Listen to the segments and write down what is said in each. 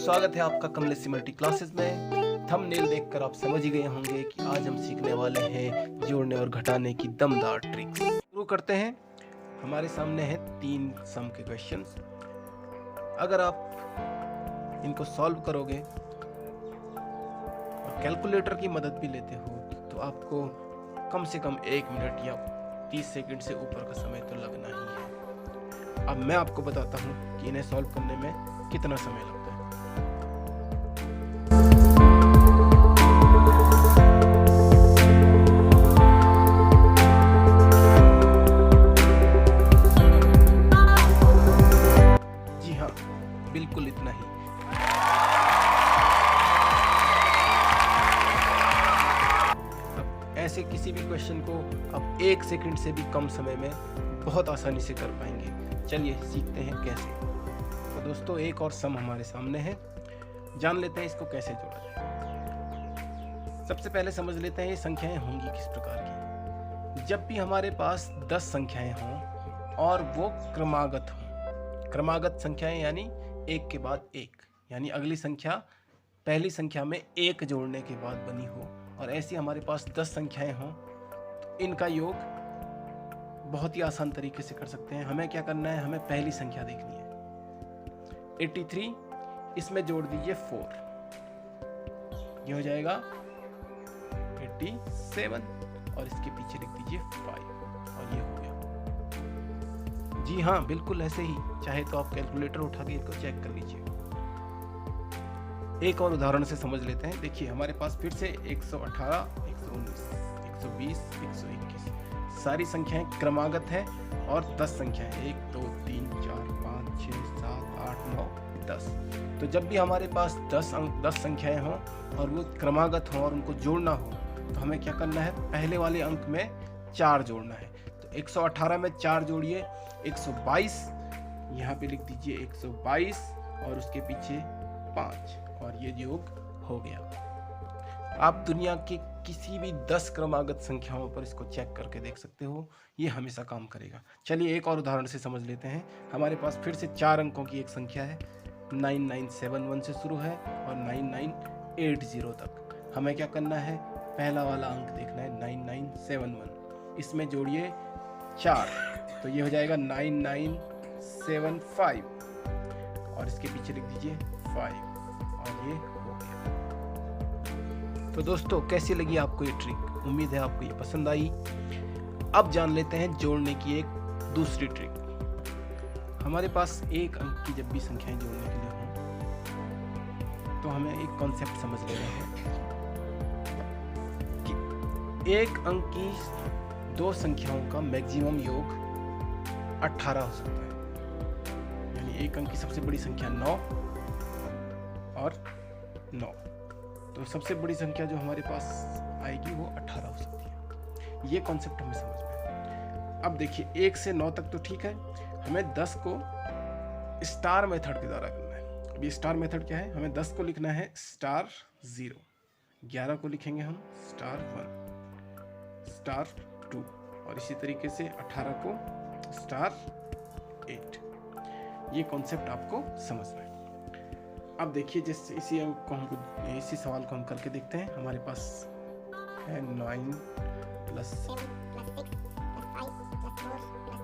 स्वागत है आपका कमलेश मल्टी क्लासेस में। थंबनेल देखकर आप समझ ही गए होंगे कि आज हम सीखने वाले हैं जोड़ने और घटाने की दमदार ट्रिक्स। शुरू करते हैं। हमारे सामने है 3 सम के क्वेश्चंस। अगर आप इनको सॉल्व करोगे और कैलकुलेटर की मदद भी लेते हो तो आपको कम से कम 1 मिनट या 30 सेकंड से ऊपर का समय तो लगना ही है। अब मैं आपको बताता हूँ कि इन्हें सॉल्व करने में कितना समय लगता है। जी हाँ, बिल्कुल इतना ही। अब ऐसे किसी भी क्वेश्चन को आप 1 सेकंड से भी कम समय में बहुत आसानी से कर पाएंगे। चलिए सीखते हैं कैसे। तो दोस्तों, एक और सम हमारे सामने है, जान लेते हैं इसको कैसे जोड़ा जाए। सबसे पहले समझ लेते हैं ये संख्याएं होंगी किस प्रकार की। जब भी हमारे पास 10 संख्याएं हों और वो क्रमागत हों, क्रमागत संख्याएं यानी एक के बाद एक, यानी अगली संख्या पहली संख्या में 1 जोड़ने के बाद बनी हो, और ऐसी हमारे पास 10 संख्याएं हों, तो इनका योग बहुत ही आसान तरीके से कर सकते हैं। हमें क्या करना है, हमें पहली संख्या देखनी है 83, इसमें जोड़ दीजिए 4, ये हो जाएगा 87, और इसके पीछे लिख दीजिए 5, और ये हो गया। जी हाँ, बिल्कुल ऐसे ही। चाहे तो आप कैलकुलेटर उठा के इसको चेक कर लीजिए। एक और उदाहरण से समझ लेते हैं। देखिए, हमारे पास फिर से 118, 119, 120, 121 सारी संख्याएं क्रमागत हैं और 10 संख्याएं 1 2 3 4 5 6 7 8 9 10। तो जब भी हमारे पास 10 संख्याएं हों और वो क्रमागत हों और उनको जोड़ना हो, तो हमें क्या करना है, पहले वाले अंक में 4 जोड़ना है। तो 118 में 4 जोड़िए, 122, यहाँ पे लिख दीजिए 122 और उसके पीछे 5, और ये योग हो गया। आप दुनिया की किसी भी 10 क्रमागत संख्याओं पर इसको चेक करके देख सकते हो, ये हमेशा काम करेगा। चलिए एक और उदाहरण से समझ लेते हैं। हमारे पास फिर से 4 अंकों की एक संख्या है, 9971 से शुरू है और 9980 तक। हमें क्या करना है, पहला वाला अंक देखना है 9971, इसमें जोड़िए 4, तो ये हो जाएगा 9975, और इसके पीछे लिख दीजिए 5, और ये हो गया। तो दोस्तों, कैसी लगी आपको ये ट्रिक? उम्मीद है आपको ये पसंद आई। अब जान लेते हैं जोड़ने की एक दूसरी ट्रिक। हमारे पास एक अंक की जब भी संख्याएं जोड़ने के लिए हों, तो हमें एक कॉन्सेप्ट समझ लेना है कि एक अंक की 2 संख्याओं का मैक्सिमम योग 18 हो सकता है। यानी एक अंक की सबसे बड़ी संख्या 9 और 9, तो सबसे बड़ी संख्या जो हमारे पास आएगी वो 18 हो सकती है। ये कॉन्सेप्ट हमें समझ में है। अब देखिए, 1 से 9 तक तो ठीक है, हमें 10 को स्टार मेथड के द्वारा करना है। अब ये स्टार मेथड क्या है, हमें 10 को लिखना है स्टार 0, 11 को लिखेंगे हम स्टार 1, स्टार 2, और इसी तरीके से 18 को स्टार 8। ये कॉन्सेप्ट आपको समझना है। अब देखिए, जैसे इसी सवाल को हम करके देखते हैं। हमारे पास है 9 + 7 + 6 + 5 + 4 + 3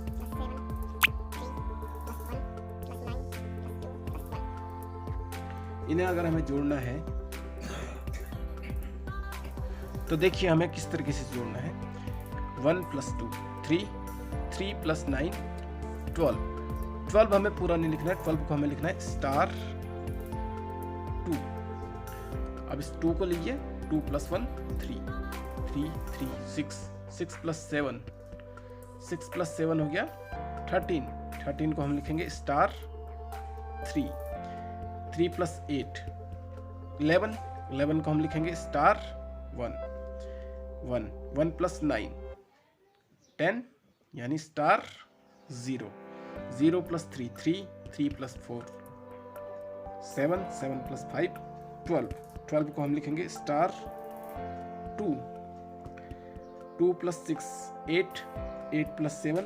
+ 9 + 8 + 7 3 + 1 + 9 + 2 + 1। इन्हें अगर हमें जोड़ना है तो देखिए हमें किस तरीके से जोड़ना है। 1 + 2 3, 3 + 9 12। 12 हमें पूरा नहीं लिखना है, 12 को हमें लिखना है स्टार 2। अब इस 2 को लीजिए, 2 + 1 3, 3 3 6, 6 + 7, 6 + 7 हो गया 13। 13 को हम लिखेंगे स्टार 3, 3 + 8 11, 11 को हम लिखेंगे स्टार 1, 1 1 + 9 10, यानी स्टार 0, 0 + 3 3, 3 + 4 7, 7 + 5 12, 12 को हम लिखेंगे स्टार 2, 2 + 6 8, 8 + 7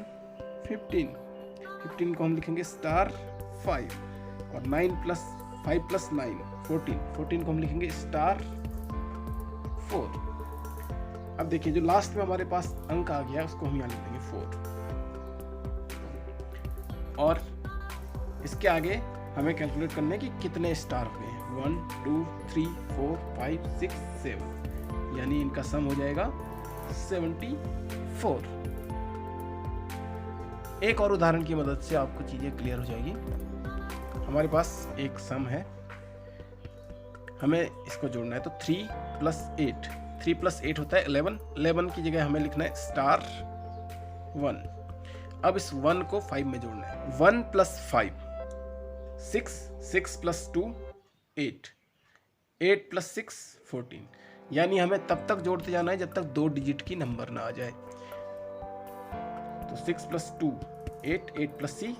15, 15 को हम लिखेंगे स्टार 5, और 9 प्लस 5 प्लस 9 14, 14 को हम लिखेंगे स्टार 4। अब देखिए जो लास्ट में हमारे पास अंक आ गया उसको हम यहाँ लिख देंगे 4, और इसके आगे हमें कैलकुलेट करना है कि कितने स्टार हुए हैं। 1 2 3 4 5 6 7, यानी इनका सम हो जाएगा 74। एक और उदाहरण की मदद से आपको चीजें क्लियर हो जाएगी। हमारे पास एक सम है, हमें इसको जोड़ना है, तो 3 प्लस 8, 3 प्लस 8 होता है 11, 11 की जगह हमें लिखना है स्टार 1। अब इस 1 को 5 में जोड़ना है। 1 प्लस 5 6, 6 प्लस 2 8, 8 प्लस 6 14, यानी हमें तब तक जोड़ते जाना है जब तक 2 डिजिट की नंबर ना आ जाए। तो 6 प्लस 2 8, 8 प्लस 6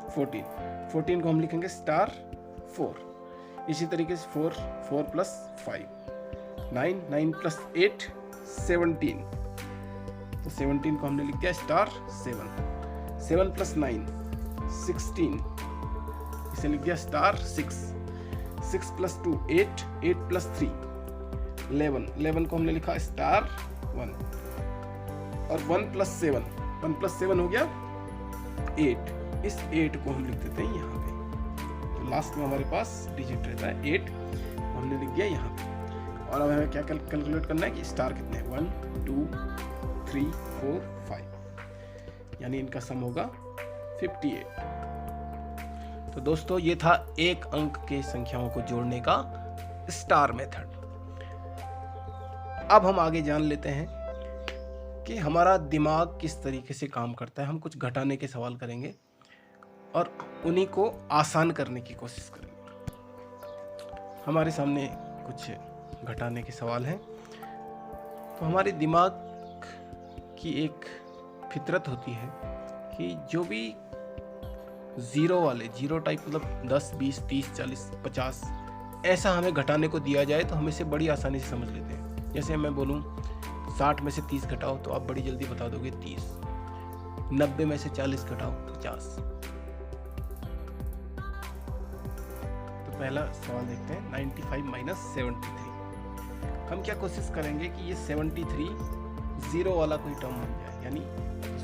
14, 14 को हम लिखेंगे स्टार 4। इसी तरीके से 4, 4 प्लस 5 9, 9 प्लस 8 17, तो 17 को हमने लिख दिया स्टार 7। 7 प्लस 9 16, इसे लिख दिया स्टार 6। 6 प्लस 2 8, 8 प्लस 3 11, 11 को हमने लिखा स्टार 1। और 1 प्लस 7, 1 प्लस 7 हो गया 8, इस 8 को हम लिख देते हैं यहाँ पे। तो लास्ट में हमारे पास डिजिट रहता है 8, हमने लिख दिया यहाँ पे। और अब हमें क्या कैलकुलेट करना है कि स्टार कितने हैं। 1 2 3 4 5, यानी इनका सम होगा 58। तो दोस्तों ये था एक अंक के संख्याओं को जोड़ने का स्टार मेथड। अब हम आगे जान लेते हैं कि हमारा दिमाग किस तरीके से काम करता है। हम कुछ घटाने के सवाल करेंगे और उन्हीं को आसान करने की कोशिश करेंगे। हमारे सामने कुछ घटाने के सवाल हैं। तो हमारे दिमाग की एक फितरत होती है कि जो भी जीरो वाले, जीरो टाइप मतलब 10 20 30 40 50, ऐसा हमें घटाने को दिया जाए तो हम इसे बड़ी आसानी से समझ लेते हैं। जैसे मैं बोलूँ 60 में से 30 घटाओ तो आप बड़ी जल्दी बता दोगे 30। 90 में से 40 घटाओ 50। तो पहला सवाल देखते हैं 95 माइनस 73। हम क्या कोशिश करेंगे कि ये 73 जीरो वाला कोई टर्म बन जाए, यानी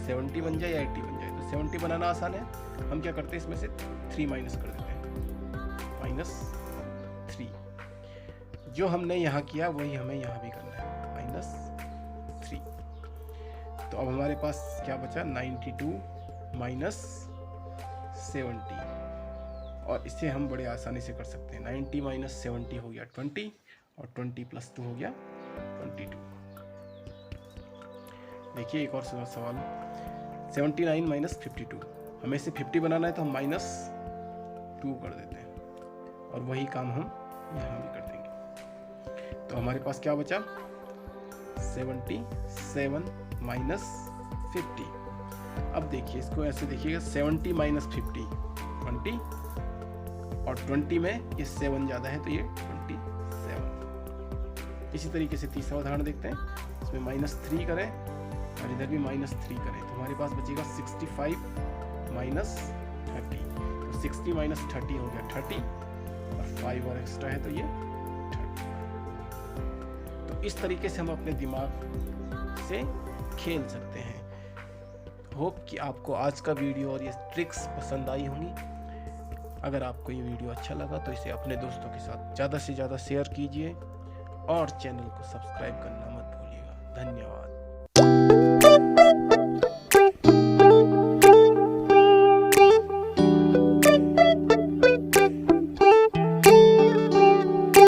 70 बन जाए या 80 बन जाए। तो 70 बनाना आसान है, हम क्या करते हैं इसमें से 3 माइनस कर देते हैं, -3। जो हमने यहाँ किया वही हमें यहाँ भी करना है, -3। तो अब हमारे पास क्या बचा 92 माइनस 70, और इसे हम बड़े आसानी से कर सकते हैं। 90 माइनस 70 हो गया 20, और 20 प्लस 2 हो गया 22। देखिए एक और सवाल 79 माइनस 52। हमें इसे 50 बनाना है तो हम -2 कर देते हैं, और वही काम हम यहाँ भी कर देंगे। तो हमारे पास क्या बचा 77 माइनस 50। अब देखिए इसको ऐसे देखिएगा, 70 माइनस 50 20, और 20 में ये 7 ज़्यादा है तो ये 27। इसी तरीके से तीसरा उदाहरण देखते हैं, इसमें -3 करें और इधर भी -3 करें, तो हमारे पास बचेगा 65 माइनस 30। तो 60 माइनस 30 हो गया 30, और 5 और एक्स्ट्रा है तो ये 35। तो इस तरीके से हम अपने दिमाग से खेल सकते हैं। होप कि आपको आज का वीडियो और ये ट्रिक्स पसंद आई होंगी। अगर आपको ये वीडियो अच्छा लगा तो इसे अपने दोस्तों के साथ ज़्यादा से ज़्यादा शेयर कीजिए, और चैनल को सब्सक्राइब करना मत भूलिएगा। धन्यवाद।